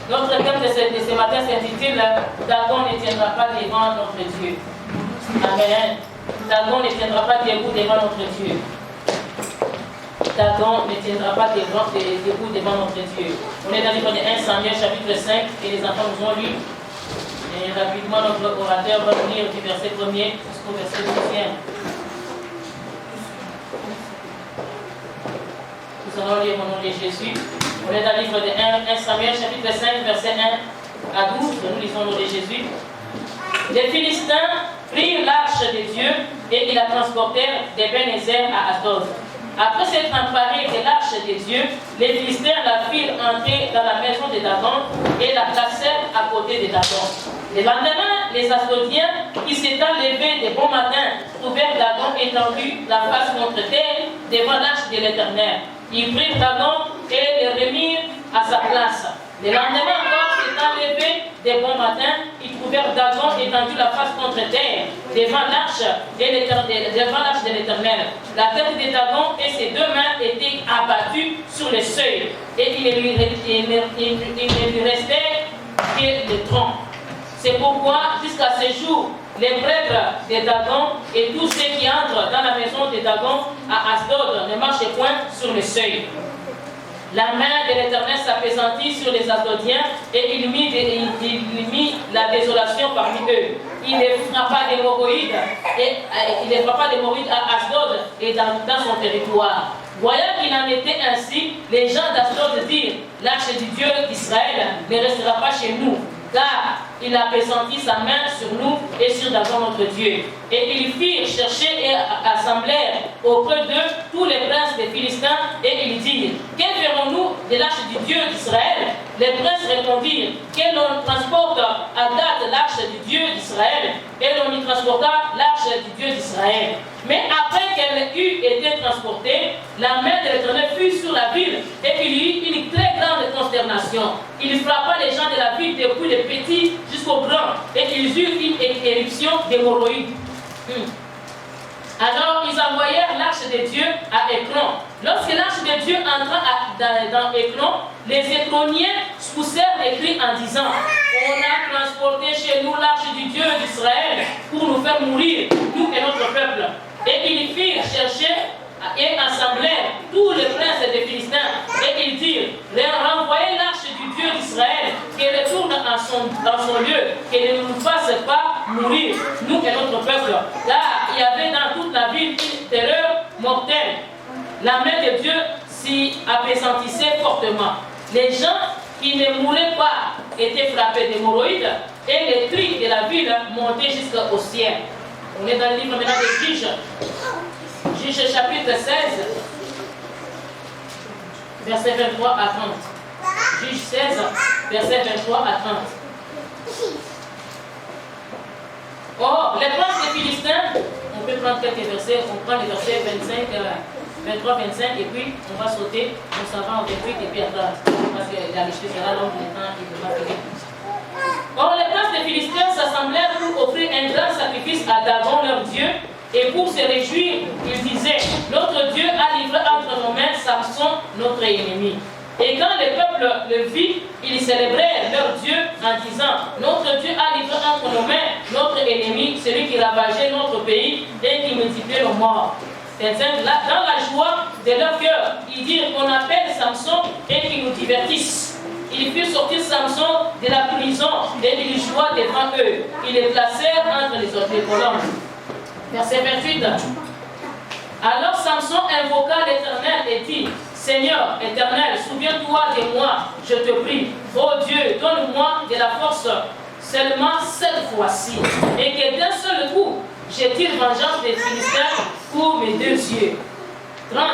Notre thème de ce matin s'intitule Dagon ne tiendra pas devant notre Dieu. Amen. Dagon ne tiendra pas debout devant notre Dieu. Dagon ne tiendra pas debout devant notre Dieu. On est dans le livre de 1 Samuel chapitre 5 et les enfants nous ont lu. Et rapidement, notre orateur va nous lire du verset 1er jusqu'au verset 12e. Nous allons lire au nom de Jésus. On est dans le livre de 1 Samuel chapitre 5 verset 1 à 12. Nous lisons au nom de Jésus. Les Philistins prirent l'arche de Dieu et ils la transportèrent d'Ebenezer à Asdod. Après s'être emparés de l'arche de Dieu, les Philistins la firent entrer dans la maison de Dagon et la placèrent à côté de Dagon. Le lendemain, les Asdodiens, qui s'étant levés de bon matin, trouvèrent Dagon étendu la face contre terre devant l'arche de l'Éternel. Ils prirent Dagon et le remirent à sa place. Le lendemain encore, s'étant levés de bon matin, ils trouvèrent Dagon étendu la face contre terre devant l'arche de l'Éternel. La tête de Dagon et ses deux mains étaient abattues sur le seuil et il ne lui restait que le tronc. C'est pourquoi, jusqu'à ce jour, les prêtres de Dagon et tous ceux qui entrent dans la maison de Dagon à Asdod ne marchent point sur le seuil. La main de l'Éternel s'appesantit sur les Asdodiens et il mit la désolation parmi eux. Il ne frappa d'hémorroïdes à Asdod et dans son territoire. Voyant qu'il en était ainsi, les gens d'Asdod dirent: l'arche du Dieu d'Israël ne restera pas chez nous, car il a appesanti sa main sur nous et sur Dagon notre Dieu. Et ils firent chercher et assemblèrent auprès d'eux tous les princes des Philistins et ils dirent: que ferons-nous de l'arche du Dieu d'Israël? Les princes répondirent: que l'on transporte à Gath l'arche du Dieu d'Israël. Et l'on y transporta l'arche du Dieu d'Israël. Mais après qu'elle eut été transportée, la main de l'Éternel fut sur la ville et il y eut une très grande consternation. Il frappa les gens de la ville depuis les petits jusqu'aux grands et ils eurent une éruption d'hémorroïdes. Alors ils envoyèrent l'arche de Dieu à Écron. Lorsque l'arche de Dieu entra dans Écron, les Écroniens poussèrent des cris en disant: on a transporté chez nous l'arche du Dieu d'Israël pour nous faire mourir, nous et notre peuple. Et ils firent chercher et assemblèrent tous les princes des Philistins et ils dirent: renvoyez l'arche du Dieu d'Israël, qu'elle retourne dans son lieu, qu'elle ne nous fasse pas mourir, nous et notre peuple. Car il y avait dans toute la ville une terreur mortelle. La main de Dieu s'y apesantissait fortement. Les gens qui ne mouraient pas étaient frappés d'hémorroïdes et les cris de la ville montaient jusqu'au ciel. On est dans le livre maintenant de Juges. Juges chapitre 16, verset 23 à 30. Juges 16, verset 23 à 30. Or, les princes des Philistins, on peut prendre quelques versets, on prend les versets 23, 25, et puis on va sauter, on s'en va en 28 et puis à 30. Parce que la liste sera longue, le temps qui ne va pas finir. Or, les princes des Philistins s'assemblèrent pour offrir un grand sacrifice à Dagon, leur Dieu. Et pour se réjouir, ils disaient: notre Dieu a livré entre nos mains Samson, notre ennemi. Et quand le peuple le vit, ils célébrèrent leur Dieu en disant: notre Dieu a livré entre nos mains notre ennemi, celui qui ravageait notre pays et qui multipliait nos morts. Dans la joie de leur cœur, ils dirent qu'on appelle Samson et qu'il nous divertisse. Ils firent sortir Samson de la prison et il joua devant eux. Ils le placèrent entre les colonnes. Verset 28. Alors Samson invoqua l'Éternel et dit: Seigneur éternel, souviens-toi de moi, je te prie. Ô Dieu, donne-moi de la force seulement cette fois-ci, et que d'un seul coup, je tire vengeance des Philistins pour mes deux yeux. 30.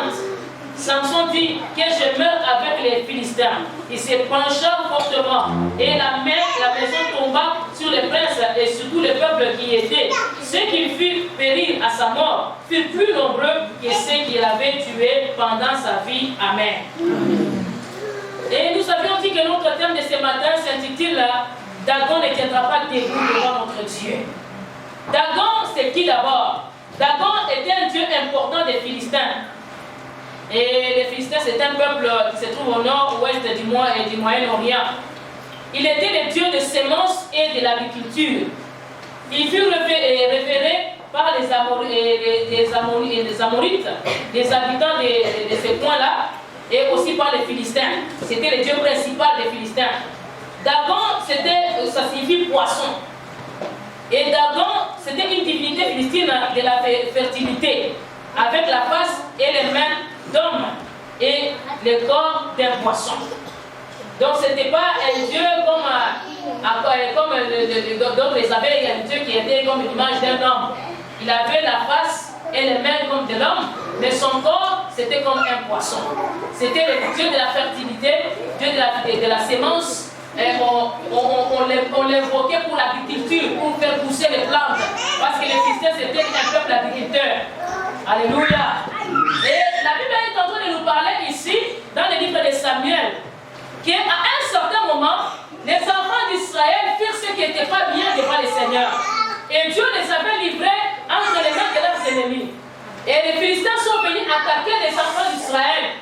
Samson dit: que je meure avec les Philistins. Il se pencha fortement, et la maison tomba sur les princes et sur tout le peuple qui y était. Ceux qui firent périr à sa mort furent plus nombreux que ceux qu'il avait tués pendant sa vie. Amen. Et nous avions dit que notre thème de ce matin s'intitule Dagon ne tiendra pas debout devant notre Dieu. Dagon, c'est qui d'abord? Dagon était un dieu important des Philistins. Et les Philistins, c'est un peuple qui se trouve au nord-ouest du Moyen-Orient. Il était le Dieu de semences et de l'agriculture. Il fut référé par les Amorites, les habitants de ces coins-là, et aussi par les Philistins. C'était le Dieu principal des Philistins. Dagon, ça signifie poisson. Et Dagon, c'était une divinité philistine de la fertilité, avec la face et les mains d'homme et le corps d'un poisson. Donc ce n'était pas un Dieu comme d'autres les abeilles, un Dieu qui était comme l'image d'un homme. Il avait la face et les mains comme de l'homme, mais son corps c'était comme un poisson. C'était le Dieu de la fertilité, Dieu de la sémence. Et on l'évoquait pour l'agriculture, pour faire pousser les plantes. Parce que les Philistins c'était un peuple agriculteur. Alléluia. Et la Bible est en train de nous parler ici, dans le livre de Samuel, qu'à un certain moment, les enfants d'Israël firent ce qui n'était pas bien devant le Seigneur. Et Dieu les avait livrés entre les mains de leurs ennemis. Et les Philistins sont venus attaquer les enfants d'Israël.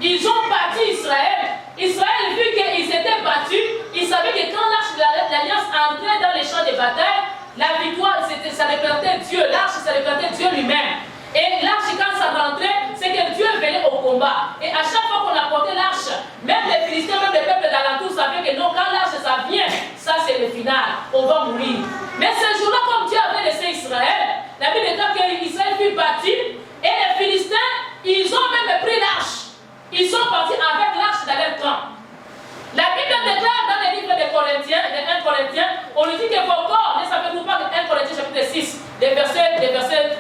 Ils ont battu Israël. Israël, vu qu'ils étaient battus, ils savaient que quand l'arche de l'Alliance entrait dans les champs de bataille, la victoire, ça représentait Dieu. L'arche, ça représentait Dieu lui-même. Et l'arche, quand ça rentrait, c'est que Dieu venait au combat. Et à chaque fois qu'on apportait l'arche, même les Philistins, même les peuples d'alentour savaient que non, quand l'arche, ça vient, ça c'est le final. On va mourir. Mais ce jour-là, comme Dieu avait laissé Israël, la Bible dit qu'Israël fut battu. Et les Philistins, ils ont même pris l'arche. Ils sont partis avec l'arche dans leur camp. La Bible déclare dans les livres de Corinthiens, de 1 Corinthiens, on nous dit que vos corps, ne savez-vous pas que 1 Corinthiens chapitre 6, les versets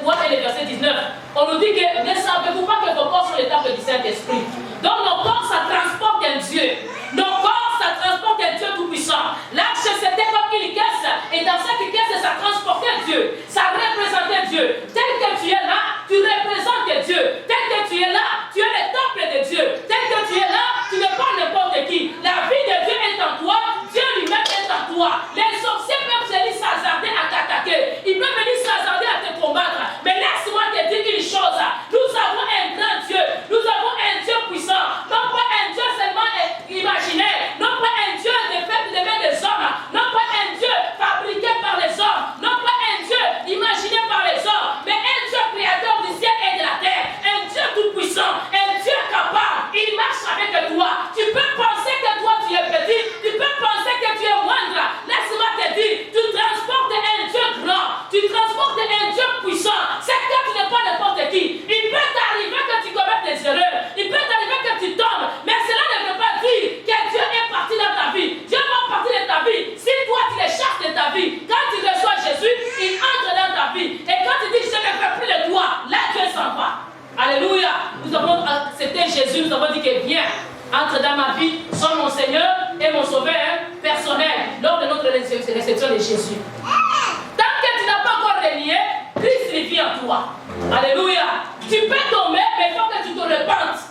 3 et les versets 19, on nous dit que ne savez-vous pas que vos corps sont les temples du Saint-Esprit. Donc nos corps, ça transporte un Dieu. Nos corps, ça transporte un Dieu tout-puissant. L'arche, c'était comme une caisse, et dans cette caisse, ça transportait Dieu. Ça représentait Dieu. Tel que tu es là, tu représentes Dieu. Tel que tu es là, tu es le temple de Dieu. Tel que tu es là, tu n'es pas n'importe qui. La vie de Dieu est en toi, Dieu lui-même est en toi. Les sorciers peuvent venir s'hasarder à t'attaquer. Ils peuvent venir s'hasarder à te combattre. Mais laisse-moi te dire une chose. Nous avons un grand Dieu. Nous avons un Dieu puissant. Non pas un Dieu seulement imaginaire. Non pas un Dieu fait de mains des hommes. Non pas un Dieu fabriqué par les hommes. Non pas un Dieu imaginé par les hommes. Mais un Dieu créateur du ciel et de la terre. Un Dieu tout puissant. Un Dieu capable. Il marche avec toi. Tu peux penser que toi tu es petit. Tu peux penser que tu es moindre. Laisse-moi te dire, tu transportes un Dieu grand. Tu transportes un Dieu puissant. C'est que tu n'es pas n'importe qui. Il peut t'arriver que tu commettes des erreurs. Il peut t'arriver que tu tombes. Mais cela ne veut pas dire que Dieu est parti dans ta vie. Dieu va partir de ta vie. Si toi tu les chasses de ta vie, quand tu reçois Jésus, il entre dans ta vie. Et quand tu dis je ne fais plus de toi, là Dieu s'en va. Alléluia. Nous avons accepté Jésus, nous avons dit que viens, entre dans ma vie, sois mon Seigneur et mon Sauveur personnel lors de notre réception de Jésus. Tant que tu n'as pas encore renié, Christ vit en toi. Alléluia. Tu peux tomber, mais il faut que tu te repentes.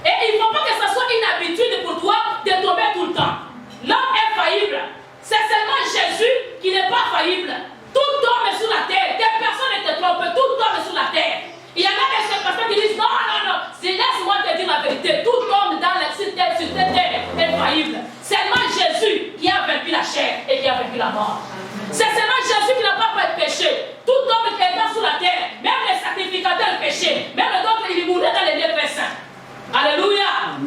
Et il ne faut pas que ce soit une habitude pour toi de tomber tout le temps. L'homme est faillible. C'est seulement Jésus qui n'est pas faillible. Tout tombe sur la terre. Des personnes ne te trompent. Tout tombe sur la terre. Il y en a des personnes qui disent non. Laisse-moi te dire la vérité. Tout tombe dans cette terre infaillible. Seulement Jésus qui a vaincu la chair et qui a vaincu la mort. C'est seulement Jésus qui n'a pas fait de péché. Tout homme qui est sur la terre, même les sacrificateurs péché, même d'autres, ils mouraient dans les lieux très saints. Alléluia.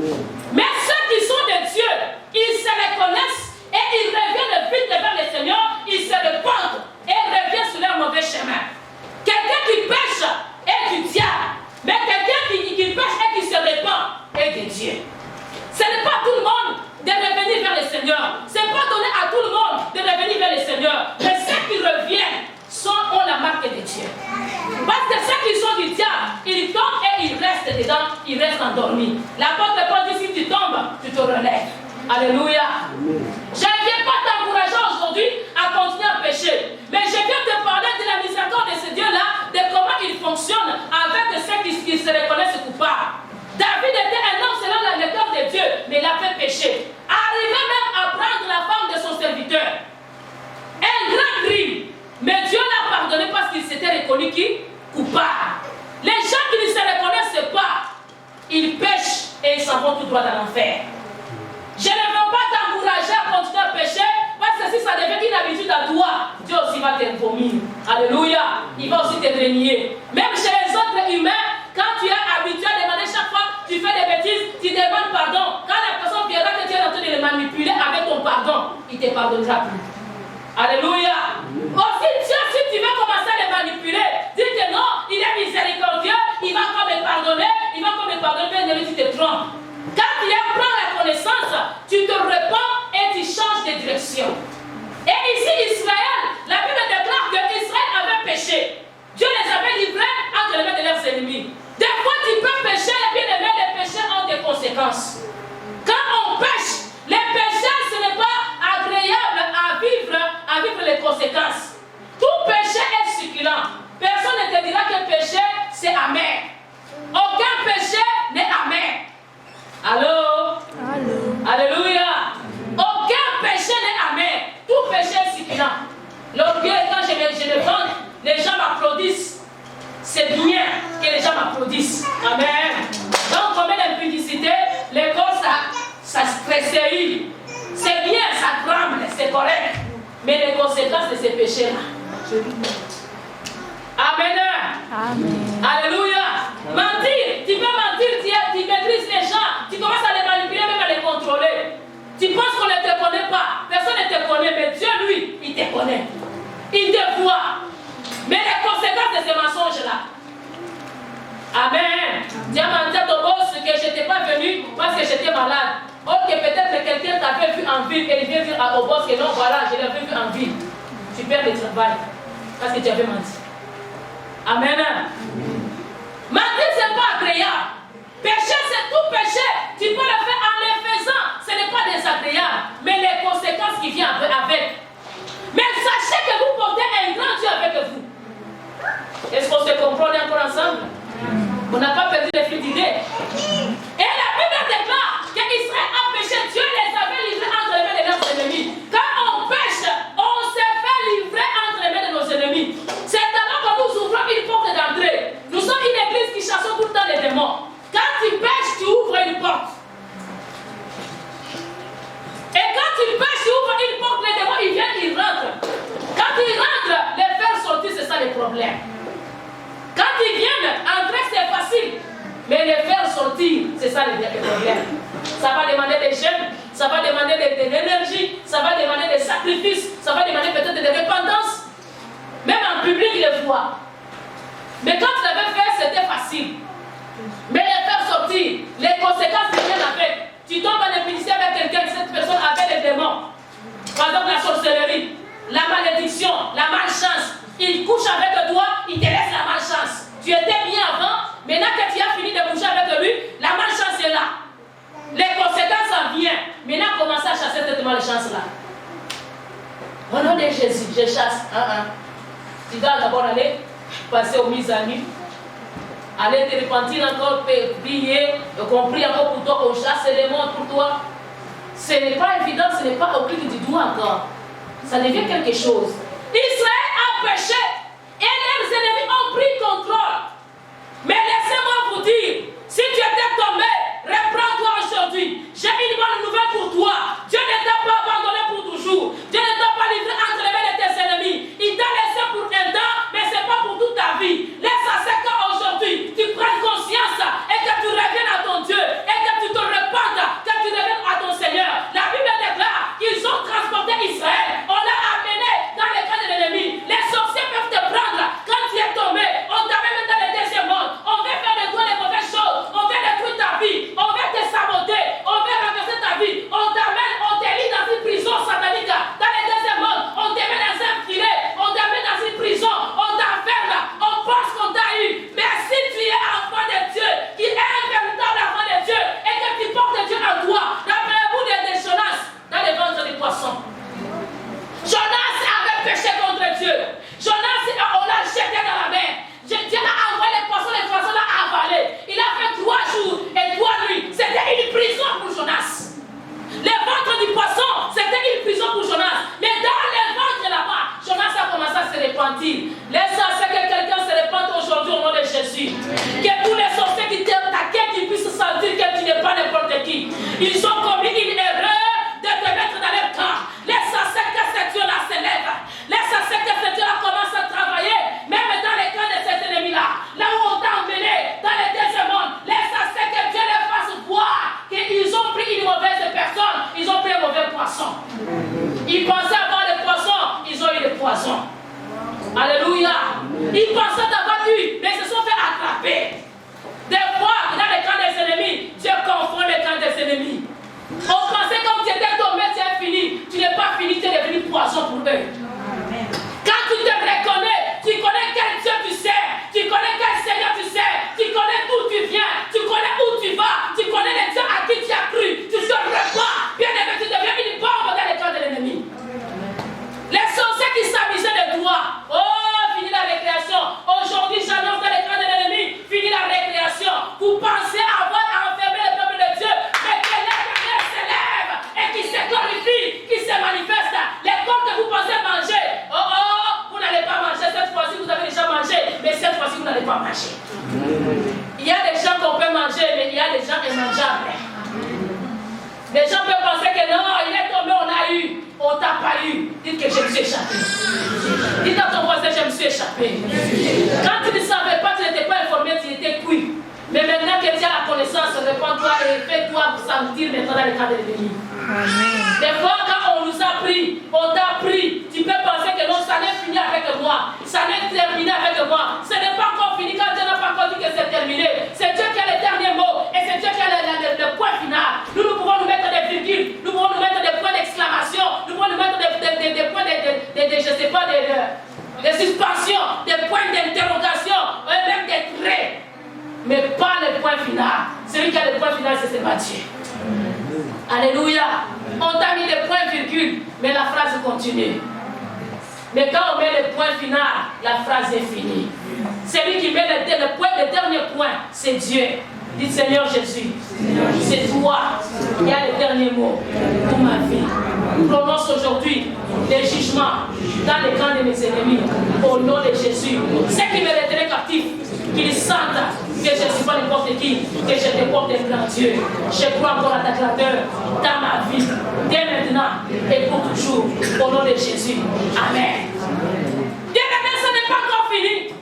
Mais ceux qui sont de Dieu, ils se reconnaissent et ils reviennent vite vers le Seigneur, ils se repentent et reviennent sur leur mauvais chemin. Quelqu'un qui pêche est du diable, mais quelqu'un qui pêche et qui se repent est de Dieu. Ce n'est pas tout le monde de revenir vers le Seigneur. Ce n'est pas donné à tout le monde de revenir vers le Seigneur. Mais ceux qui reviennent ont la marque de Dieu. Parce que ceux qui sont du diable, ils tombent et ils restent dedans, ils restent endormis. L'apôtre Paul dit, si tu tombes, tu te relèves. Alléluia. Je ne viens pas t'encourager aujourd'hui à continuer à pécher. Mais je viens te parler de la miséricorde de ce Dieu-là, de comment il fonctionne avec ceux qui se reconnaissent coupables. David était un homme selon le cœur de Dieu, mais il a fait pécher. Arrivé même à prendre la femme de son serviteur. Un grand crime. Mais Dieu l'a pardonné parce qu'il s'était reconnu qui? Coupable. Les gens qui ne se reconnaissent pas, ils pêchent et ils s'en vont tout droit dans l'enfer. Je ne veux pas t'encourager à continuer à pécher. que si ça devient une habitude à toi, Dieu aussi va te vomir. Alléluia. Il va aussi te renier. Même chez les autres humains, quand tu es habitué à demander chaque fois tu fais des bêtises, tu demandes pardon. Quand la personne viendra que tu es en train de le manipuler avec ton pardon, il ne te pardonnera plus. Alléluia. Aussi, si tu veux commencer à le manipuler, dis que non, il est miséricordieux, il va encore me pardonner, mais tu te trompes. Quand tu apprends la connaissance, tu te répands et tu changes de direction. Et ici, Israël, la Bible déclare que Israël avait péché. Dieu les avait livrés entre les mains de leurs ennemis. Des fois, tu peux pécher, et bien aimé, les péchés ont des conséquences. Quand on pêche, les péchés, ce n'est pas agréable à vivre les conséquences. Tout péché est succulent. Personne ne te dira que péché, c'est amer. Aucun péché n'est amer. Allô? Alléluia. Aucun péché n'est amer. Tout péché est succulent. L'orgueil, quand je me vante, les gens m'applaudissent. C'est bien que les gens m'applaudissent. Amen. Donc, comme l'impudicité, les corps, ça stresse. C'est bien, ça tremble, c'est correct. Mais les conséquences de ces péchés-là. Amen. Amen. Alléluia. Mentir, tu peux mentir, tu maîtrises les gens, tu commences à les manipuler, même à les contrôler. Tu penses qu'on ne te connaît pas, personne ne te connaît, mais Dieu, lui, il te connaît. Il te voit. Mais les conséquences de ces mensonges-là. Amen. Dieu m'a dit à ton boss que je n'étais pas venu parce que j'étais malade. Or que peut-être quelqu'un t'avait vu en ville et il vient dire au boss que non, voilà, je l'avais vu en ville. Tu perds le travail parce que tu avais menti. Amen. Mentir, ce n'est pas agréable. Pécher, c'est tout péché. Tu peux le faire en le faisant. Ce n'est pas désagréable. Mais les conséquences qui viennent avec. Mais sachez que vous portez un grand Dieu avec vous. Est-ce qu'on se comprend encore ensemble? On n'a pas perdu les flux d'idées. Et la Bible déclare qu'Israël a péché. Dieu les avait livrés entre les mains de leurs ennemis. Quand on pêche, on se fait livrer entre les mains de nos ennemis. C'est alors que nous ouvrons une porte d'entrée. Nous sommes une église qui chasse tout le temps les démons. Quand tu pêches, tu ouvres une porte. Et quand tu pêches, tu ouvres une porte, les démons, ils viennent, ils rentrent. Quand ils rentrent, les faire sortir, c'est ça le problème. Quand ils viennent, entrer, c'est facile. Mais les faire sortir, c'est ça le problème. Ça va demander des jeûnes, ça va demander de l'énergie, ça va demander des sacrifices, ça va demander peut-être de repentance. Même en public, ils le voient. Mais quand tu l'avais fait, c'était facile. Mais les faire sortir, les conséquences qui viennent avec. Tu tombes en impudicité avec quelqu'un, cette personne avait des démons. Par exemple, la sorcellerie, la malédiction, la malchance. Il couche avec toi, il te laisse la malchance. Tu étais bien avant, maintenant que tu as fini de coucher avec lui, la malchance est là. Les conséquences en viennent. Maintenant, commencez à chasser cette malchance-là. Au nom de Jésus, je chasse. Tu dois d'abord aller passer aux mises à nu. Aller te repentir encore, prier, compris encore pour toi, qu'on chasse les démons pour toi. Ce n'est pas évident, ce n'est pas au clic du doigt encore. Ça devient quelque chose. Israël a péché et leurs ennemis ont pris contrôle. Mais laissez-moi vous dire, si tu étais tombé, reprends-toi aujourd'hui. J'ai une bonne nouvelle pour toi. Dieu ne t'a pas abandonné pour toujours. Dieu ne t'a pas livré entre les mains de tes ennemis. Il t'a laissé pour un temps, mais ce n'est pas pour toute ta vie. Laisse à ce qu'aujourd'hui, tu prennes conscience et que tu reviennes à ton Dieu et que tu te repentes, que tu reviennes à ton Seigneur. La Bible déclare qu'ils ont transporté Israël. On l'a amené dans les camps de l'ennemi. Les sorciers peuvent te prendre quand tu es tombé. On t'amène dans le deuxième monde. On veut faire de toi les mauvaises choses. On veut détruire ta vie. On veut te saboter. On veut renverser ta vie. On t'amène, on te lit dans une prison satanique. Dans le deuxième monde, on te met dans un filet. On t'amène dans une prison. On t'enferme. On pense qu'on t'a eu. Mais si tu es enfant de Dieu, qui est un véritable enfant de Dieu, et que tu portes Dieu en toi, rappelez-vous de Jonas dans le ventre du poisson. Jonas avait péché contre Dieu. Jonas, on l'a jeté dans la mer. Dieu a envoyé les poissons l'ont avalé. Il a fait 3 jours et 3 nuits. C'était une prison pour Jonas. Le ventre du poisson, c'était une prison pour Jonas. Mais dans le ventre là-bas, Jonas a commencé à se repentir. Laisse à ce que quelqu'un se repente aujourd'hui au nom de Jésus. Que tous les sorciers qui t'attaquent, qu'ils puissent sentir que tu n'es pas n'importe qui. Ils ont commis une erreur de te mettre dans leur camp. Laisse à ce que cet Ils pensaient avoir eu, mais ils se sont fait attraper. Des fois, dans les camps des ennemis, Dieu confond les camps des ennemis. On pensait comme tu étais tombé, tu es fini. Tu n'es pas fini, tu es devenu poison pour eux. Quand tu te reconnais, tu connais quel Dieu tu sers, tu connais quel Seigneur tu sers, tu connais d'où tu viens, tu connais où tu vas, tu connais les dieux à qui tu as cru, tu te repars, bien aimé, tu deviens une bombe dans les camps de l'ennemi. Les sorciers qui s'amusaient de toi, oh, fini la récréation. Aujourd'hui, j'annonce dans les camps de l'ennemi, fini la récréation. Vous pensez avoir enfermé le peuple de Dieu, mais que l'Éternel s'élève et qui se glorifie, qui se manifeste. Les corps que vous pensez manger, vous n'allez pas manger. Cette fois-ci, vous avez déjà mangé, mais cette fois-ci, vous n'allez pas manger. Il y a des gens qu'on peut manger, mais il y a des gens immangeables. Les gens peuvent penser que non, il est tombé, on a eu, on t'a pas eu. Dites que je me suis échappé. Dites à ton voisin, je me suis échappé. Quand tu ne savais pas, tu n'étais pas informé, tu étais cuit. Mais maintenant que tu as la connaissance, réponds-toi et fais-toi sentir maintenant dans le cadre de l'ennemi. Des fois, quand on nous a pris, on t'a pris, tu peux penser que non, ça n'est fini avec moi, ça n'est terminé avec moi, ce n'est pas encore fini quand Dieu n'a pas encore dit que c'est terminé. C'est Dieu qui a le dernier mot et c'est Dieu qui a le point final. Nous pouvons nous mettre des virgules, nous pouvons nous mettre des points d'exclamation, nous pouvons nous mettre des points je sais pas, des suspensions, des points d'interrogation, même des traits, mais pas le point final. Celui qui a le point final, c'est Matthieu. Alléluia. On t'a mis des points virgules, mais la phrase continue. Mais quand on met le point final, la phrase est finie. Celui qui met le dernier point, c'est Dieu. Dites Seigneur Jésus, c'est toi qui as le dernier mot pour ma vie. Prononce aujourd'hui les jugements dans les camps de mes ennemis au nom de Jésus. Ceux qui me retenaient captif, qu'ils sentent que je ne suis pas n'importe qui, que je déporte un grand Dieu. Je crois encore à ta grandeur dans ma vie, dès maintenant et pour toujours, au nom de Jésus. Amen. Bien aimé, ce n'est pas encore fini.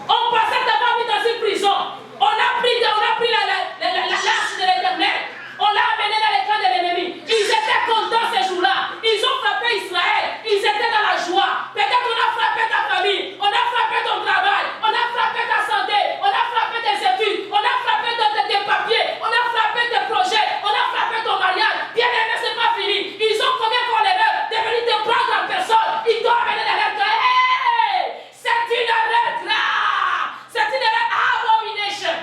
On pensait t'avoir mis dans une prison. On a pris l'arche de l'Éternel. On l'a amené dans les camps de l'ennemi. Ils étaient contents ces jours-là. Ils ont frappé Israël. Ils étaient dans la joie. Peut-être on a frappé ta famille. On a frappé ton travail. On a frappé ta santé. On a frappé tes études. On a frappé tes papiers. On a frappé tes projets. On a frappé ton mariage. Bien aimé, c'est pas fini. Ils ont commis encore l'erreur de venir te prendre en personne. Ils t'ont amené dans leur camp. Hey! C'est une erreur grave. C'est une erreur abomination.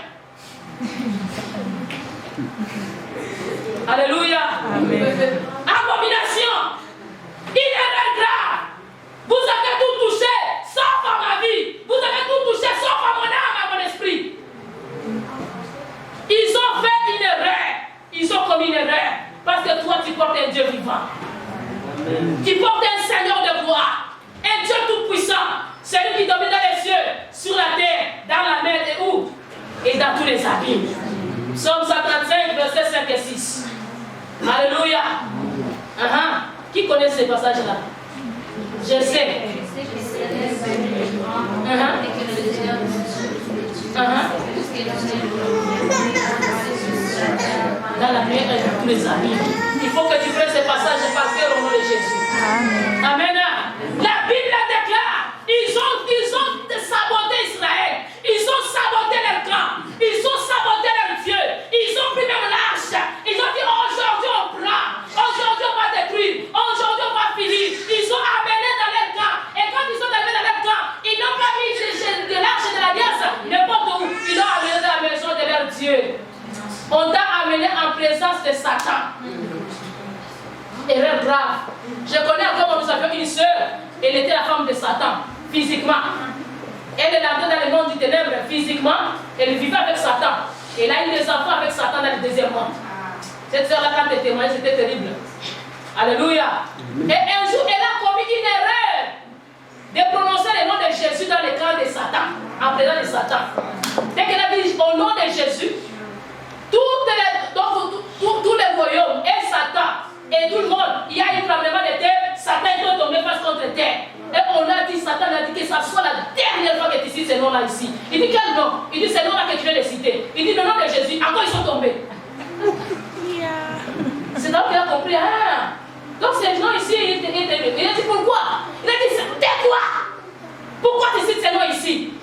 Alléluia. Amen. Abomination. Une erreur grave. Vous avez tout touché, sauf à ma vie. Vous avez tout touché, sauf à mon âme, à mon esprit. Ils ont fait une erreur. Ils ont commis une erreur. Parce que toi, tu portes un Dieu vivant. Amen. Tu portes un Seigneur de gloire. Un Dieu tout-puissant. Celui qui domine dans les cieux, sur la terre, dans la mer et où? Et dans tous les abîmes. Psaume 135, versets 5 et 6. Alléluia. Qui connaît ces passages-là? Je sais. Dans la mer et dans tous les abîmes. Il faut que tu prennes ces passages par cœur au nom de Jésus. Amen. Amen. La Bible déclare, ils ont saboté Israël. Ils ont saboté leur camp. Ils ont saboté leur Dieu. Ils ont pris même l'arche. Ils ont dit aujourd'hui on prend. Aujourd'hui on va détruire. Aujourd'hui on va finir. Ils ont amené dans leur camp. Et quand ils sont arrivés dans leur camp, ils n'ont pas mis de l'arche de l'alliance n'importe où. Ils l'ont amené dans la maison de leur Dieu. On t'a amené en présence de Satan. Erreur grave. Je connais encore, nous avions une sœur. Elle était la femme de Satan, physiquement. Elle est entrée dans le monde du ténèbre physiquement. Elle vivait avec Satan. Elle a eu des enfants avec Satan dans le deuxième monde. Cette sœur-là, quand elle témoignait, c'était terrible. Alléluia. Et un jour, elle a commis une erreur de prononcer le nom de Jésus dans le camp de Satan, en présence de Satan. Dès qu'elle a dit au nom de Jésus, tous les royaumes et Satan et tout le monde, il y a un tremblement de terre, Satan est tombé face contre terre. Et on a dit, Satan a dit que ça soit la dernière fois que tu cites ce nom-là ici. Il dit quel nom? Il dit ce nom-là que tu viens de citer. Il dit le nom de Jésus, encore ils sont tombés. C'est donc qu'il a compris, donc ce nom ici, il a dit pourquoi? Il a dit tais-toi. Pourquoi tu cites ce nom ici?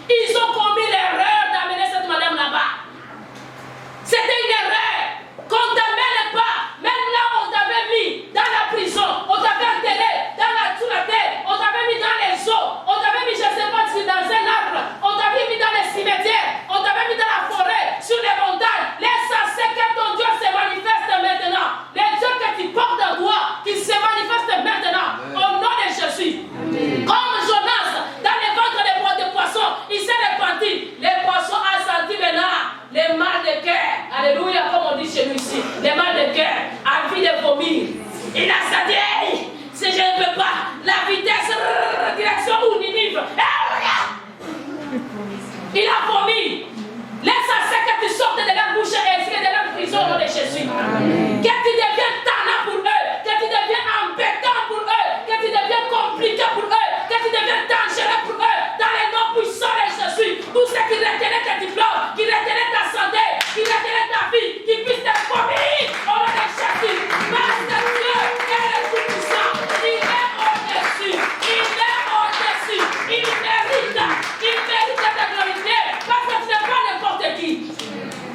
chez nous ici. Les mal de cœur, envie de vomir. Il a ça dit, si je ne peux pas, la vitesse, direction où Ninive. Il a vomi. Laisse à ce que tu sortes de la bouche et de la prison au nom de Jésus. Que tu deviennes tannant pour eux, que tu deviennes embêtant pour eux, que tu deviennes compliqué pour eux, que tu deviennes dangereux pour eux. Dans les noms puissants de Jésus, tous ceux qui retenaient tes diplômes, qui retenaient ta santé, qui retenaient ta vie, qui puissent te vomir au nom de Jésus. Parce que Dieu est le Tout-Puissant. Il est au-dessus. Il est au-dessus. Il mérite de glorifier. Parce que tu n'es pas n'importe qui.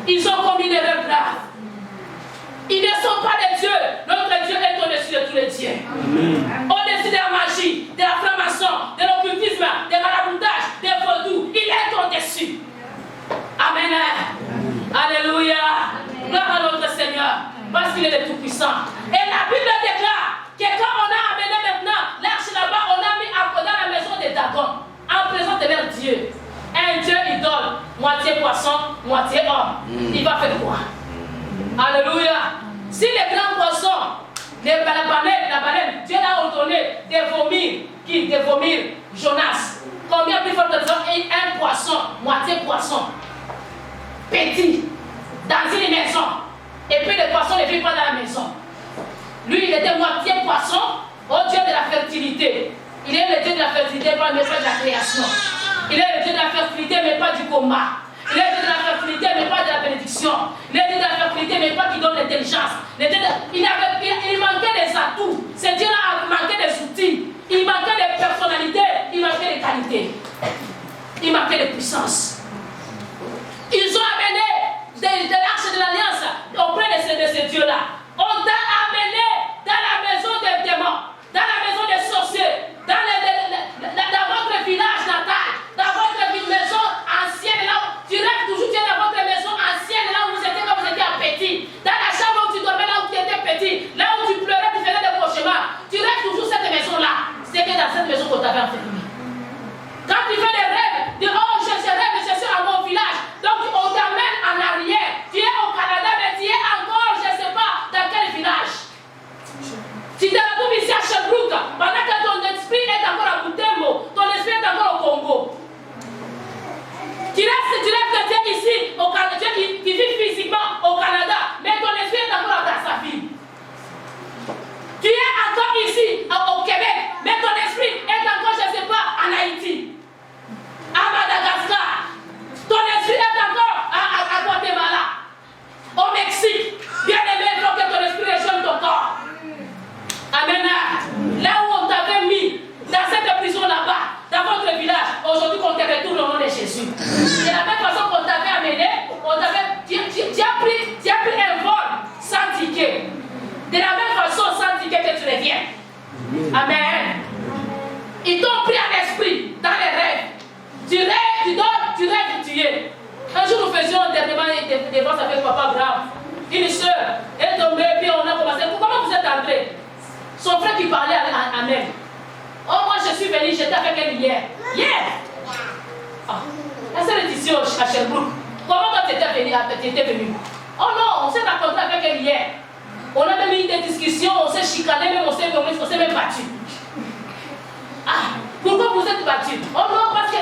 Ils ont commis une erreur grave. Ils ne sont pas des dieux. Notre Dieu est au-dessus de tous les dieux. Au-dessus de la magie, de la franc-maçon, de l'occultisme, des maraboutages, des vaudous. Il est au-dessus. Amen. Alléluia. Gloire à notre Seigneur. Parce qu'il est le Tout-Puissant. Et la Bible déclare que quand on a amené maintenant l'arche là-bas, on a mis dans la maison des Dagon, en présence de leur Dieu. Un Dieu idole, moitié poisson, moitié homme. Il va faire quoi? Alléluia. Si les grands poissons, la baleine, Dieu l'a ordonné de vomir Jonas. Combien plus fort que un poisson, moitié poisson, petit, dans une maison. Et puis le poisson ne vit pas dans la maison. Lui, il était moitié poisson, au Dieu de la fertilité. Il est le Dieu de la fertilité, mais pas de la création. Il est le Dieu de la fertilité, mais pas du coma. Il est le Dieu de la fertilité, mais pas de la bénédiction. Il est le Dieu de la fertilité, mais pas qui donne l'intelligence. Il manquait des atouts. Ce Dieu-là manquait des outils. Il manquait des personnalités. Il manquait des qualités. Il manquait de puissance. Ils ont amené de l'arche de l'alliance auprès de ces dieux-là. On t'a amené dans la maison des démons, dans la maison des sorciers, dans votre village natal, dans votre maison ancienne, là où tu rêves toujours, tu es dans votre maison ancienne, là où vous étiez quand vous étiez petit, dans la chambre où tu dormais, là où tu étais petit, là où tu pleurais, tu faisais des cauchemars. Tu rêves toujours cette maison-là. C'est que dans cette maison qu'on t'avait enfermé. Quand tu fais des rêves, tu dis, oh, je rêve, je suis à mon village. Donc on t'amène en arrière. Tu es au Canada, mais tu es encore, je ne sais pas, dans quel village. Tu te retrouves ici à Sherbrooke, pendant que ton esprit est encore à Butembo, ton esprit est encore au Congo. Tu rêves que tu es ici, au Canada, tu vis physiquement au Canada, mais ton esprit est encore à Brazzaville. Tu es encore ici, au Québec, mais ton esprit est encore, je ne sais pas, en Haïti, à Madagascar. Ton esprit est encore à Guatemala, au Mexique. Bien aimé, il faut que ton esprit rejoigne ton corps. Amen. Là où on t'avait mis, dans cette prison là-bas, dans votre village, aujourd'hui qu'on te retourne au nom de Jésus. De la même façon qu'on t'avait amené, tu as pris un vol sans ticket. De la même façon, sans ticket que tu reviens. Amen. Ils t'ont pris en esprit, dans les rêves. Tu rêves, tu dors, tu rêves, tu es. Un jour, nous faisions dernièrement des ventes avec Papa Brave. Une soeur est tombée, puis on a commencé. Comment vous êtes entrés? Son frère qui parlait à même. Oh, moi je suis venu, j'étais avec elle hier. Hier? Ah, elle est ici à Sherbrooke. Comment toi tu étais venu? Oh non, on s'est rencontré avec elle hier. On a même eu des discussions, on s'est chicané, même on s'est même battu. Ah, pourquoi vous êtes battu? Oh non, parce qu'elle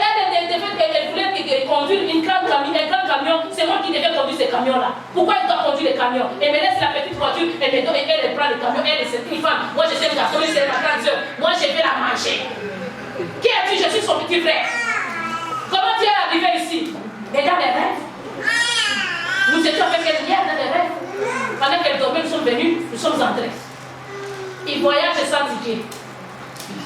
voulait conduire un grand camion. C'est moi qui devais conduire ce camion-là. Pourquoi elle doit conduire le camion? Elle me laisse la petite voiture, elle prend le camion, elle c'est une femme. Moi je suis une garçon, c'est ma grande soeur. Moi je vais la manger. Qui es-tu? Je suis son petit frère. Comment tu es arrivé ici? Et dans les rêves. Nous étions avec elle hier dans les rêves. Pendant qu'elle dormait, nous sommes venus, nous sommes entrés. Ils voyagent sans ticket.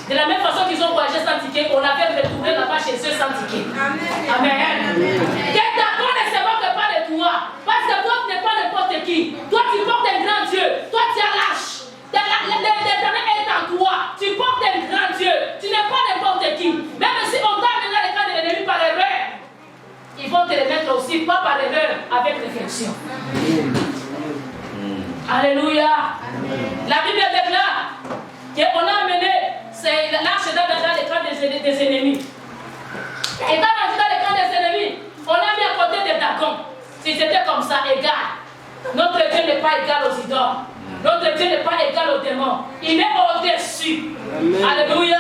De la même façon qu'ils ont voyagé sans ticket, on avait retourné là-bas chez eux sans ticket. Amen. Que d'accord ne se moque pas de toi. Parce que toi, tu n'es pas n'importe qui. Toi, tu portes un grand Dieu. Toi, tu es lâche. L'éternel est en toi. Tu portes un grand Dieu. Tu n'es pas n'importe qui. Même si on t'a amené les camps de l'ennemi par erreur, ils vont te les mettre aussi, pas par erreur, avec réflexion. Alléluia. La Bible déclare qu'on a amené l'arche dans les camps des ennemis. Et quand on est dans les camps des ennemis, on a mis à côté des dragons. Si c'était comme ça, égal. Notre Dieu n'est pas égal aux idoles. Notre Dieu n'est pas égal aux démons. Il est au-dessus. Alléluia.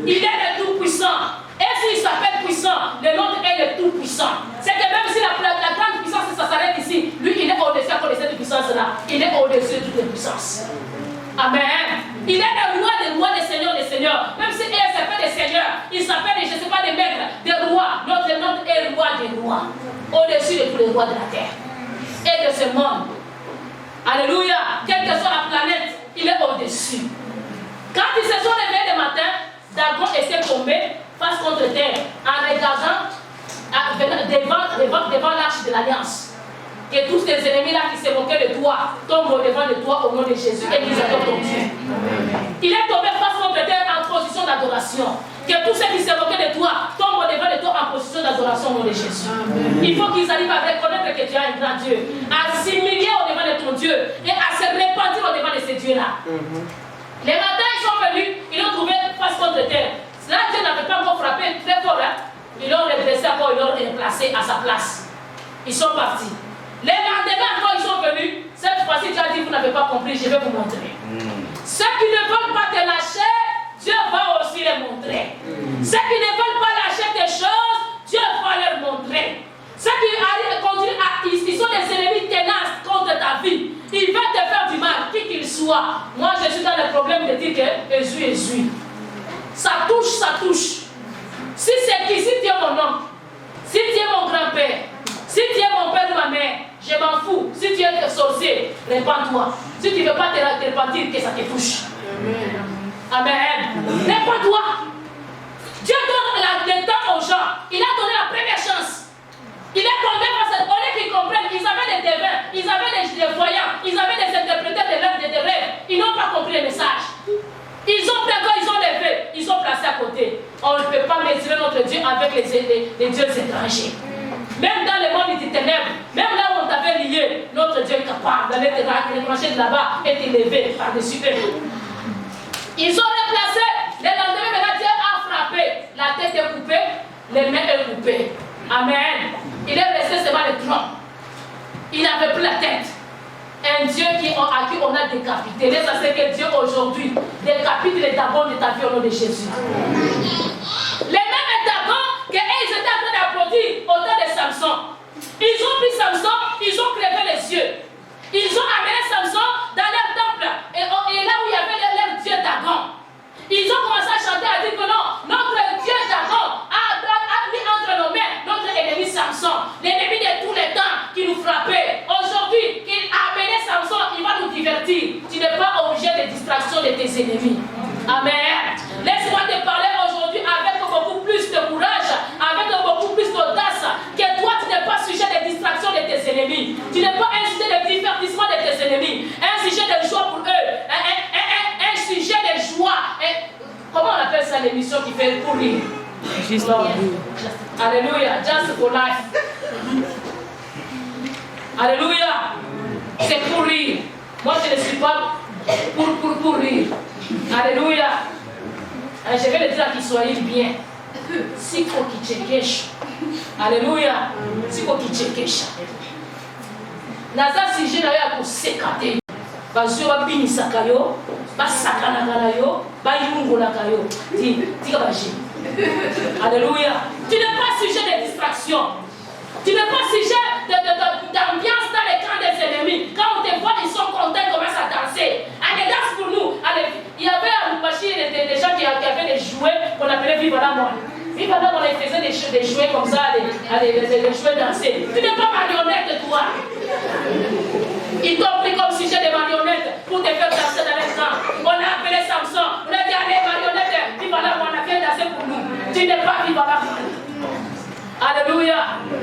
Il est le tout-puissant. Et s'il s'appelle puissant, le nôtre est le tout-puissant. C'est que même si la grande puissance, ça s'arrête ici, lui, il est au-dessus à cause de cette puissance-là. Il est au-dessus de toutes les puissances. Amen. Il est le roi des rois, des seigneurs des seigneurs. Même si il s'appelle des seigneurs, il s'appelle, je ne sais pas, des maîtres, des rois. Notre est le roi des rois. Au-dessus de tous les rois de la terre. Et de ce monde. Alléluia. Quelle que soit la planète, il est au-dessus. Quand ils se sont réveillés le matin, Dagon était tombé face contre terre en regardant devant l'arche de l'Alliance. Que tous tes ennemis-là qui se moquaient de toi tombent devant de toi au nom de Jésus et qu'ils adorent ton Dieu. Il est tombé face contre terre en position d'adoration. Que tous ceux qui se moquaient de toi tombent devant de toi en position d'adoration au nom de Jésus. Il faut qu'ils arrivent à reconnaître que tu as un grand Dieu, à s'humilier au devant de ton Dieu et à se repentir au devant de ces dieux-là. Les matins, ils sont venus, ils l'ont trouvé face contre terre. Là, Dieu n'avait pas encore frappé très fort. Ils l'ont redressé encore, ils l'ont replacé à sa place. Ils sont partis. Les lendemains, quand ils sont venus, cette fois-ci, Dieu a dit, vous n'avez pas compris, je vais vous montrer. Ceux qui ne veulent pas te lâcher, Dieu va aussi les montrer. Ceux qui ne veulent pas lâcher des choses, Dieu va leur montrer. Ceux qui continuent ils sont des ennemis tenaces contre ta vie. Ils veulent te faire du mal, qui qu'il soit. Moi, je suis dans le problème de dire que Jésus. Ça touche, ça touche. Si c'est qui, si tu es mon oncle, si tu es mon grand-père, si tu es mon père ou ma mère, je m'en fous. Si tu es sorcier, répands-toi. Si tu ne veux pas te repentir, que ça te touche. Amen. Répands-toi. Dieu donne le temps aux gens. Il a donné la première chance. Il est tombé face à eux. Au lieu qu'ils comprennent, ils avaient des devins, ils avaient des voyants, ils avaient des interpréteurs de rêves. Ils n'ont pas compris le message. Ils ont pris quand ils ont levé, ils ont placé à côté. On ne peut pas mesurer notre Dieu avec les dieux étrangers. Même dans le monde des ténèbres, même là où on t'avait lié, notre Dieu est capable d'aller te brancher de là-bas et te lever par-dessus eux. Ils ont replacé. Le lendemain, maintenant, Dieu a frappé. La tête est coupée, les mains sont coupées. Amen. Il est resté seulement le tronc. Il n'avait plus la tête. Un Dieu à qui on a décapité. Laisse c'est que Dieu aujourd'hui décapite les dragons de ta vie au nom de Jésus. Les mêmes dragons qu'ils étaient en train d'applaudir au temps de Samson. Ils ont pris Samson, ils ont crevé les yeux. Ils ont amené Samson dans leur temple. Et là où il y avait leur Dieu Dagon. Ils ont commencé à chanter, à dire que non, notre Dieu Dagon a mis entre nos mains notre ennemi Samson, l'ennemi de tous les temps qui nous frappait. Aujourd'hui, qu'il a amené Samson, il va nous divertir. Tu n'es pas obligé de distraction de tes ennemis. Amen. Laisse-moi te parler aujourd'hui avec beaucoup plus de courage, avec beaucoup plus d'audace, que toi tu n'es pas sujet de distraction de tes ennemis. Tu n'es pas un sujet de divertissement de tes ennemis, un sujet de joie pour eux, un sujet de joie. Comment on appelle ça l'émission qui fait pour rire? Just for life. Alléluia. Just for life. Alléluia. C'est pour rire. Moi je ne suis pas pour rire. Alléluia. Je vais le dire à qui soyez bien. Si faut qu'il checkech. Alléluia. Si faut qu'il checkech. Naza si j'ai d'ailleurs pour s'écarter. Bazio ba binisa kayo, ba sakana kayo, ba yungola kayo. Tika baji. Alléluia. Tu n'es pas sujet de distraction. Tu n'es pas sujet d'ambiance dans les camps des ennemis. Quand on te voit, ils sont contents, ils commencent à danser. Allez, danse pour nous. Allez, il y avait à Lumbashi des gens qui avaient des jouets qu'on appelait Viva la Mort. Viva la Mort, ils faisaient des jouets comme ça, des jouets dansés. Tu n'es pas marionnette, toi. Ils t'ont pris comme sujet de marionnettes pour te faire danser dans les camps. On a appelé Samson. On a dit, allez, marionnette, Viva la Mort, on a fait danser pour nous. Tu n'es pas Viva la Mort. Alléluia.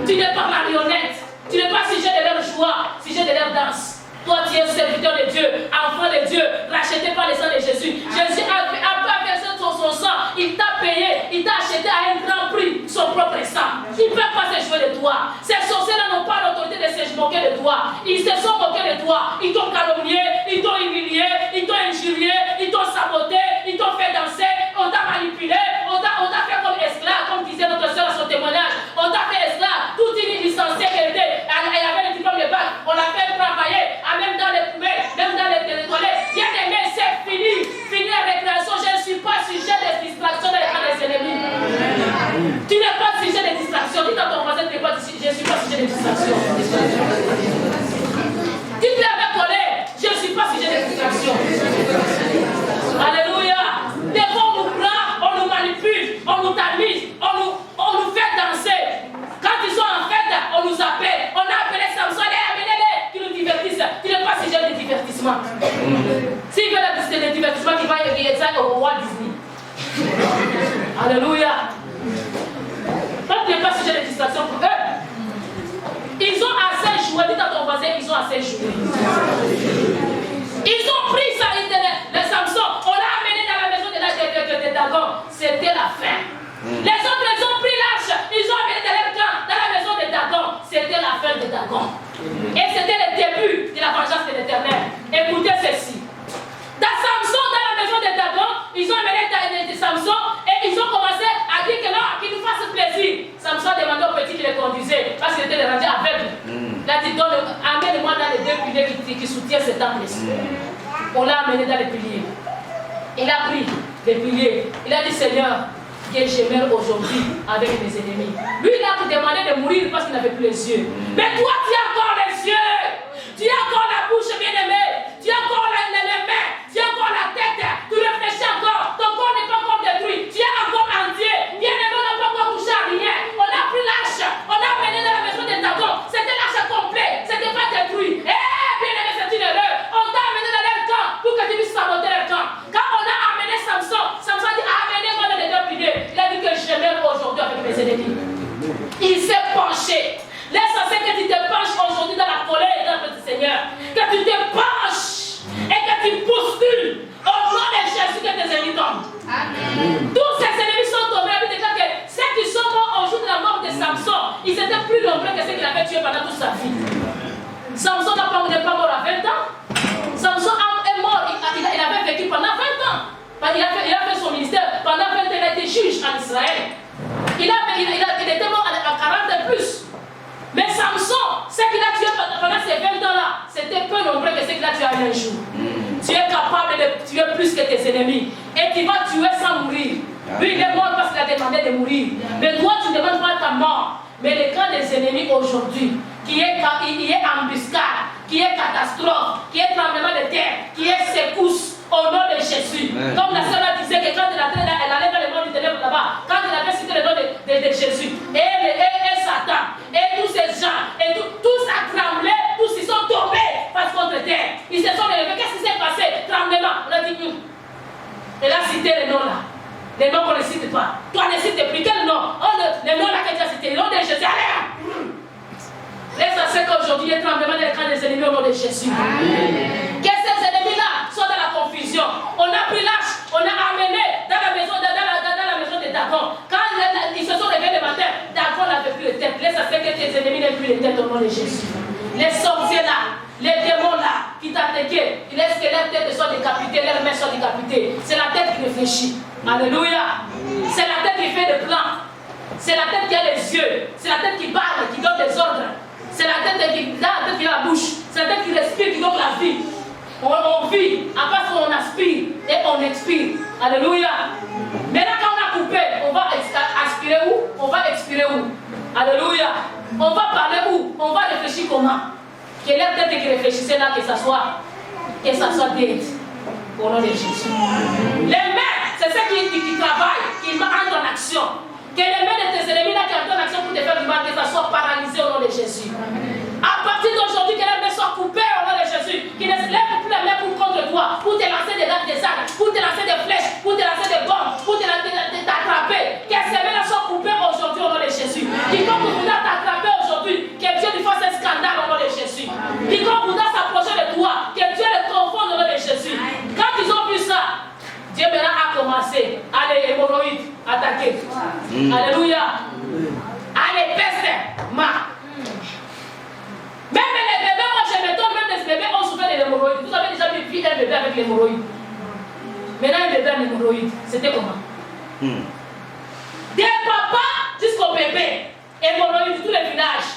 Tu n'es pas marionnette. Tu n'es pas sujet de leur joie, sujet de leur danse. Toi, tu es serviteur de Dieu, enfant de Dieu, racheté par le sang de Jésus. Jésus a versé son sang. Il t'a payé, il t'a acheté à un grand prix son propre sang. Ils ne peuvent pas se jouer de toi. Ces sorciers-là n'ont pas l'autorité de se moquer de toi. Ils se sont moqués de toi. Ils t'ont calomnié, ils t'ont humilié, ils t'ont injurié, ils t'ont saboté, ils t'ont fait danser, on t'a manipulé, on t'a fait comme esclave, comme disait notre soeur à son témoignage. On t'a fait esclave, toute une licenciée qu'elle était, elle avait le diplôme de bac, on l'a fait travailler. Il n'est pas sujet de divertissement. S'il veut le divertissement, il va y ça au Walt Disney. Alléluia. Donc, il n'est pas sujet de distraction pour eux. Ils ont assez joué. Dis à ton voisin, ils ont assez joué. Ils ont pris ça, les Samson. On l'a amené dans la maison de Dagon. C'était la fin. Les autres, ils ont pris l'arche. Ils ont amené dans leur camp, dans la maison de Dagon. C'était la fin de Dagon. Et c'était le début de la vengeance de l'Éternel. Écoutez ceci. Dans Samson, dans la maison de Dagon, ils ont amené Samson et ils ont commencé à dire que non, qu'il nous fasse plaisir. Samson a demandé au petit qui le conduisait parce qu'il était rendu aveugle. Il a dit, amène-moi dans les deux piliers qui soutiennent cet temple-ci. On l'a amené dans les piliers. Il a pris les piliers. Il a dit, Seigneur, que j'aimais aujourd'hui avec mes ennemis. Lui, il a demandé de mourir parce qu'il n'avait plus les yeux. Mais toi, tu as encore les yeux. Tu as encore la bouche bien-aimée. Tu as encore les mains. Tu as encore la tête. Tu réfléchis encore. Ton corps n'est pas encore détruit. Tu es encore entier. Bien-aimé, on n'a pas encore touché à rien. On a pris l'arche. On a amené dans la maison de Dagon. C'était l'arche complet. C'était pas détruit. Bien-aimé, c'est une erreur. On t'a amené dans leur camp pour que tu puisses saboter leur camp. Quand on a amené Samson, Samson a dit, amenez-moi dans les deux piliers. Il a dit que j'aimais aujourd'hui avec mes ennemis. Il s'est penché. L'essentiel que tu te penches aujourd'hui dans la colère de notre Seigneur. Que tu te penches et que tu postules au nom de Jésus que tes ennemis tombent. Amen. Tous ces ennemis sont tombés. Et puis que ceux qui sont morts au jour de la mort de Samson, ils étaient plus nombreux que ceux qu'il avait tués pendant toute sa vie. Samson n'est pas mort à 20 ans. Samson est mort. Il avait vécu pendant 20 ans. Il a fait son ministère. Pendant 20 ans, il a été juge en Israël. Il était mort à 40 et plus. Mais Samson, ce qu'il a tué pendant ces 20 ans-là, c'était peu nombreux que ce qu'il a tué en un jour. Tu es capable de tuer plus que tes ennemis. Et tu vas tuer sans mourir. Lui, il est mort parce qu'il a demandé de mourir. Mais toi, tu ne demandes pas ta mort. Mais le camp des ennemis aujourd'hui, qui est embuscade, qui est catastrophe, qui est tremblement de terre, qui est secousse, au nom de Jésus. Amen. Comme la sœur disait que quand elle allait dans le monde du ténèbre là-bas, quand elle avait cité le nom de Jésus, et Satan, et tous ces gens, et tous a tremblé, tous ils sont tombés face contre terre. Ils se sont élevés. Qu'est-ce qui s'est passé? Tremblement. On a dit, elle a cité les noms là. Les noms qu'on ne cite pas. Toi ne cites plus. Quel nom? Les noms là que tu as cité, le nom de Jésus. Allez! Laisse-moi qu'aujourd'hui il y a un tremblement dans les camps des ennemis au nom de Jésus. Amen. Que ces ennemis-là soient dans la confusion. On a pris l'arche, on a amené dans la maison de Dagon. Quand ils se sont réveillés le matin, Dagon n'avait plus les têtes. Laisse-moi que tes ennemis n'aient plus les têtes au nom de Jésus. Les sorciers là, les démons là qui t'attaquaient, ils laissent que leurs têtes soient décapitées, leurs mains soient décapitées. C'est la tête qui réfléchit. Alléluia. C'est la tête qui fait des plans. C'est la tête qui a les yeux. C'est la tête qui parle, qui donne des ordres. C'est la tête qui a la bouche. C'est la tête qui respire, qui donne la vie. On vit, après on aspire et on expire. Alléluia. Maintenant quand on a coupé, on va aspirer où? On va expirer où? Alléluia. On va parler où? On va réfléchir comment? Que l'air tête qui réfléchissait là, que ça soit dead. Au nom de Jésus. Les mains, c'est ceux qui travaillent, qui entrent en action. Que les mains de tes ennemis là qui entrent en action pour te faire du mal, que ça soit paralysé au nom de Jésus. À partir d'aujourd'hui, que les mains soient coupées au nom de Jésus. Qu'ils ne se lèvent plus les mains contre toi, pour te lancer des armes, pour te lancer des flèches, pour te lancer des bombes, pour t'attraper. Que ces mains soient coupées aujourd'hui au nom de Jésus. Quiconque voudra t'attraper aujourd'hui, que Dieu lui fasse un scandale au nom de Jésus. Quiconque voudra s'approcher de toi, que Dieu le confonde au nom de Jésus. Quand ils ont vu ça, Dieu maintenant a commencé à les hémorroïdes attaquer. Alléluia. Allez, peste, Même les bébés, moi je m'étonne, même les bébés ont souffert de l'hémorroïde. Vous avez déjà vu un bébé avec l'hémorroïde. Maintenant un bébé avec l'hémorroïde, c'était comment? Des papas jusqu'au bébé, hémorroïde de tous les villages.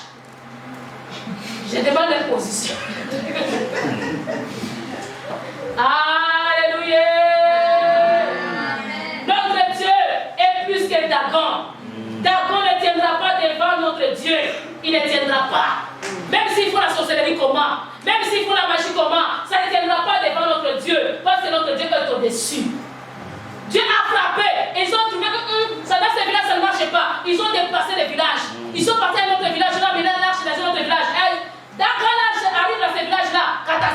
Je demande leur position. Alléluia. Notre Dieu est plus que Dagon. Dagon ne tiendra pas devant notre Dieu. Il ne tiendra pas. Même s'il faut la sorcellerie comment, même s'il faut la magie comment, ça ne tiendra pas devant notre Dieu. Parce que notre Dieu est au-dessus. Dieu a frappé. Ils ont trouvé que ça dans ces villages, ça ne marche pas. Ils ont déplacé les villages. Ils sont partis à notre village. Là, mais là, l'arche dans notre village. Quand l'arche arrive dans ces villages-là, catastrophe.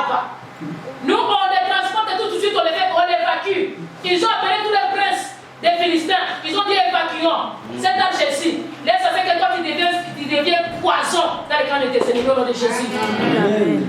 pas. Nous, on les transporte et tout de suite, on l'évacue. Ils ont appelé tous les princes des Philistins. Ils ont dit évacuons cette arche-ci. Laisse avec que toi tu deviens poison dans les camps de tes ennemis au nom de Jésus.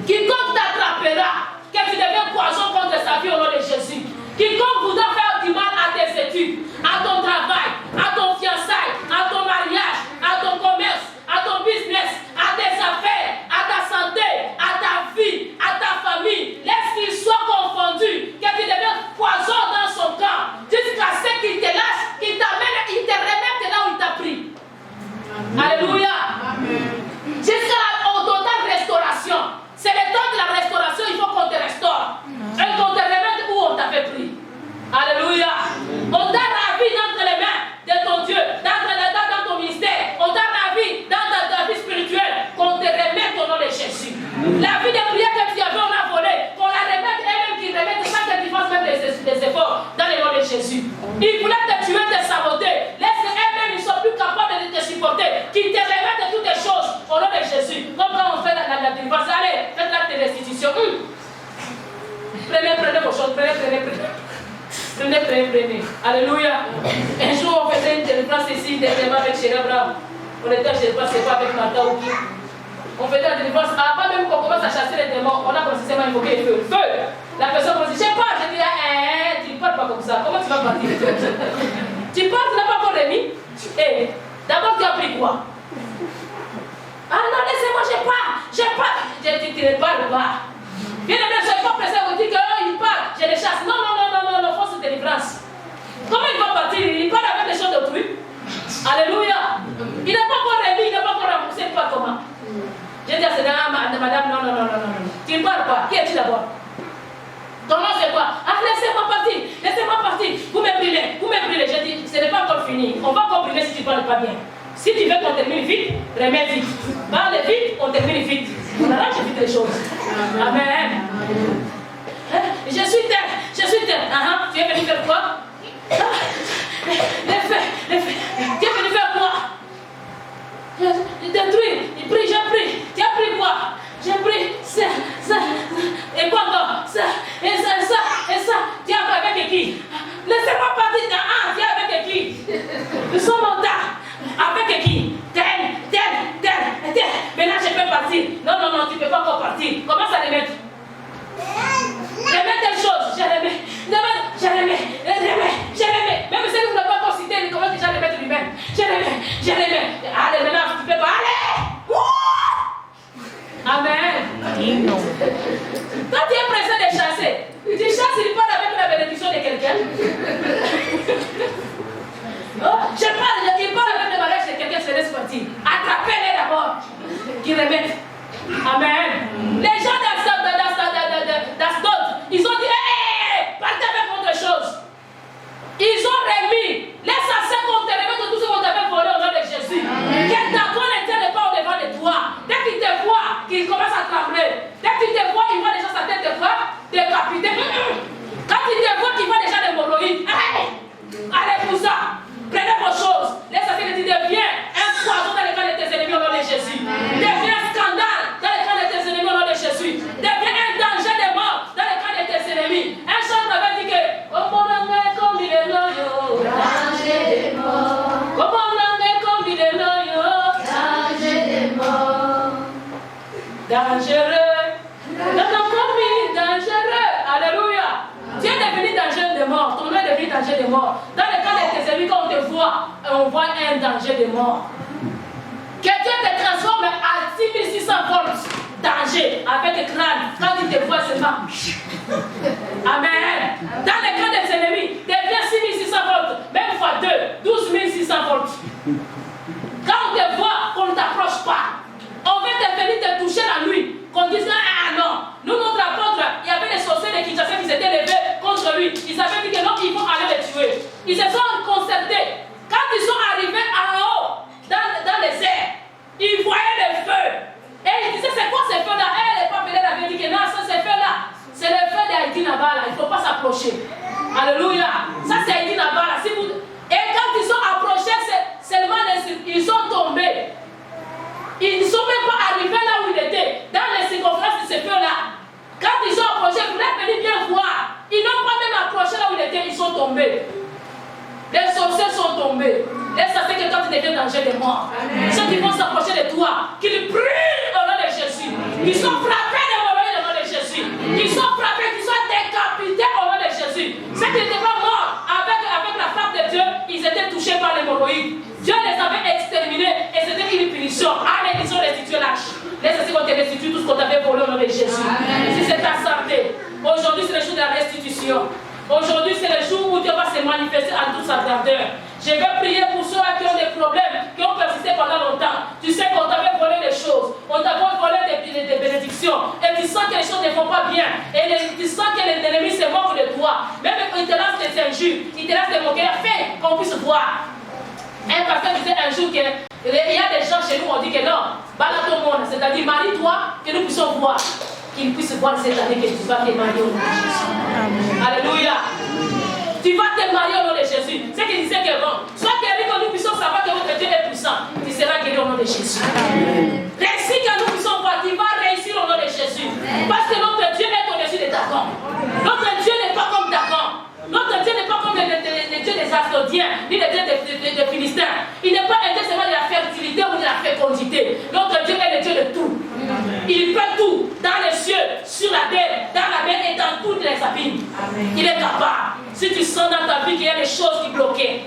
Quiconque t'attrapera, que tu deviens poison contre sa vie au nom de Jésus. Quiconque voudra faire du mal à tes études, à ton travail, à ton fiançailles, à ton mariage, à ton commerce, à ton business, à tes affaires, à ta santé, à ta vie, à ta famille, laisse qu'il soit confondu, que tu deviens poison dans son camp, jusqu'à ce qu'il te lâche, qu'il t'amène, il te remette là où il t'a pris. Alléluia. Jusqu'à la totale restauration. C'est le temps de la restauration, il faut qu'on te restaure. Et qu'on te remette où on t'a fait pris. Alléluia. On t'a ravi entre les mains de ton Dieu, dans ton ministère. On t'a ravi dans ta vie spirituelle. Qu'on te remette au nom de Jésus. La vie de prière que tu avais, on a volé. Qu'on la remette elle-même, qui remette sans que tu fasses même des efforts dans le nom de Jésus. Il voulait te tuer, te saboter. Laisse elle-même, ils ne sont plus capables de te supporter. Qu'ils te remettent toutes les choses au nom de Jésus. Comme quand on fait la délivrance. Allez, faites l'acte de restitution. Prenez vos choses, prenez. Alléluia. Un jour, on faisait une délivrance ici, dernièrement avec Chéra Brown. On était chez pas, c'est pas avec Martha ou qui. On faisait la délivrance. Avant même qu'on commence à chasser les démons, on a précisément invoqué le feu. Feu. La personne me dit, je sais pas. Je dis, tu ne parles pas comme ça. Comment tu vas partir? Tu parles, tu n'as pas encore remis. D'abord, tu as pris quoi? Ah non, laissez-moi, j'ai pas. J'ai dit, tu ne parles pas. Bien aimé, je ne suis pas pressé à vous dire qu'il parle, je les chasse. Non, force de délivrance. Comment il va partir? Il parle avec les choses d'autrui. Alléluia. Il n'a pas encore remis, il n'a pas encore remboursé, pas comment. J'ai dit à cette dame, madame, non. Tu ne parles pas. Qui es-tu d'abord? Ton nom c'est quoi? Ah, laissez-moi partir. Vous me brûlez. J'ai dit, ce n'est pas encore fini. On va encore brûler si tu ne parles pas bien. Si tu veux qu'on termine vite, remets vite. Parle vite, on termine vite. On arrange vite les choses. Amen. Je suis terre. Tu es venu faire quoi? Les faits. Tu es venu faire quoi? Détruire. J'ai pris. Tu as pris quoi? J'ai pris ça. Et quoi encore? Ça. Et ça. Tu es avec qui? Laissez-moi partir. Tu es avec qui? Nous sommes en tas. Avec qui? Tel. Maintenant je peux partir. Non, tu ne peux pas encore partir. Commence à les mettre. Remets telle chose. Je remets. Même si vous n'avez pas encore cité, il commence déjà à les mettre lui-même. Je remets. Allez, maintenant tu peux pas. Allez. Amen. Quand tu es pressé de chasser, tu chasses, il parle avec la bénédiction de quelqu'un. Il parle avec le mariage de quelqu'un, se laisse partir. Attrapez-les d'abord. Qui remettent. Amen. Les gens d'Asdod, ils ont dit, partez avec autre chose. Ils ont remis. Laisse à ce qu'on te remette tout ce qu'on t'avait volé au nom de Jésus. Que ta colère n'était pas au devant de toi. Dès qu'ils te voient, qu'ils commencent à trembler. Dès qu'ils te voient, ils voient déjà sa tête de quoi? Décapitée. Quand ils te voient, qu'ils voient déjà des hémorroïdes. Allez pour ça. Prenez vos choses. Laisse à ce que tu deviens un poison dans les camps de tes ennemis au nom de Jésus. Deviens un scandale dans les camps de tes ennemis au nom de Jésus. Deviens un danger de mort dans les camps de tes ennemis. Un chanteur avait dit que comme il est loyaux, danger de mort. Comme il est loyaux, danger de mort. Dangereux. Non, comme il est dangereux. Alléluia. Tu es devenu danger de mort. Ton nom est devenu danger de mort. Dans le cas de tes ennemis, quand on te voit, on voit un danger de mort. Que Dieu te transforme à 6600 volts. Danger avec le crâne. Quand il te voit seulement. Amen. Dans le cas des ennemis, deviens 6600 volts. Même fois 2, 12600 volts. Quand on te voit, on ne t'approche pas. On veut te venir te toucher la nuit. Qu'on dise, non. Nous, notre apôtre, il y avait des sorciers de Kinshasa qui s'étaient levés contre lui. Ils avaient dit que non, il faut aller les tuer. Ils se sont concertés. Quand ils sont arrivés en haut, dans les airs, ils voyaient le feu. Et ils disaient, c'est quoi ce feu-là? Et les papelets avaient dit que non, ça, ce feu-là, c'est le feu d'Haïti Nabala. Il ne faut pas s'approcher. Alléluia. Ça, c'est Haïti Nabala. Et quand ils sont approchés, seulement ils sont tombés. Ils ne sont même pas arrivés là où il était, dans les circonstances de ce feu-là. Quand ils tombés. Les sorciers sont tombés. Et ça fait que quand tu deviens danger de mort, ceux qui vont s'approcher de toi, qu'ils prient au nom de Jésus, qu'ils sont frappés de mourir au nom de Jésus, qu'ils sont frappés, qu'ils soient décapités au nom de Jésus. Ceux qui n'étaient pas morts avec la frappe de Dieu, ils étaient touchés par l'hémorroïde. Dieu les avait exterminés et c'était une punition. Amen, ils ont restitué l'âge. Laisse-moi qu'on te restitue tout ce qu'on t'avait volé au nom de Jésus. Si c'est ta santé, aujourd'hui c'est le jour de la restitution. Aujourd'hui, c'est le jour où Dieu va se manifester en toute sa grandeur. Je vais prier pour ceux qui ont des problèmes, qui ont persisté pendant longtemps. Tu sais qu'on t'avait volé des choses, on t'avait volé des bénédictions, et tu sens que les choses ne vont pas bien, et tu sens que l'ennemi se moque de toi. Même il te lance des injures, il te lance des moqueries, fais qu'on puisse voir. Un pasteur disait un jour qu'il y a des gens chez nous, on dit que non, balade au monde, c'est-à-dire marie-toi, que nous puissions voir. Qu'il puisse voir cette année que tu vas te marier au nom de Jésus. Alléluia. Tu vas te marier au nom de Jésus. C'est qu'il disait que bon, sois guéri que nous puissions savoir que votre Dieu est puissant. Tu seras guéri au nom de Jésus. Réussis que nous puissions voir. Tu vas réussir au nom de Jésus. Parce que notre Dieu est au-dessus de Dagon. Notre Dieu n'est pas comme Dagon. Notre Dieu n'est pas comme les dieux des Asdodiens, ni les dieux des Philistins. Il n'est pas un Dieu seulement de la fertilité ou de la fécondité. Notre Dieu est le Dieu de tout. Il peut tout, dans les cieux, sur la terre, dans la mer et dans toutes les abîmes. Il est capable. Si tu sens dans ta vie qu'il y a des choses qui bloquaient,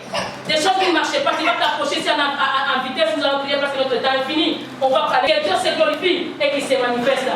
des choses qui ne marchaient pas, tu vas t'approcher si en vitesse, nous allons prier parce que notre temps est fini. On va parler. Que Dieu se glorifie et qu'il se manifeste.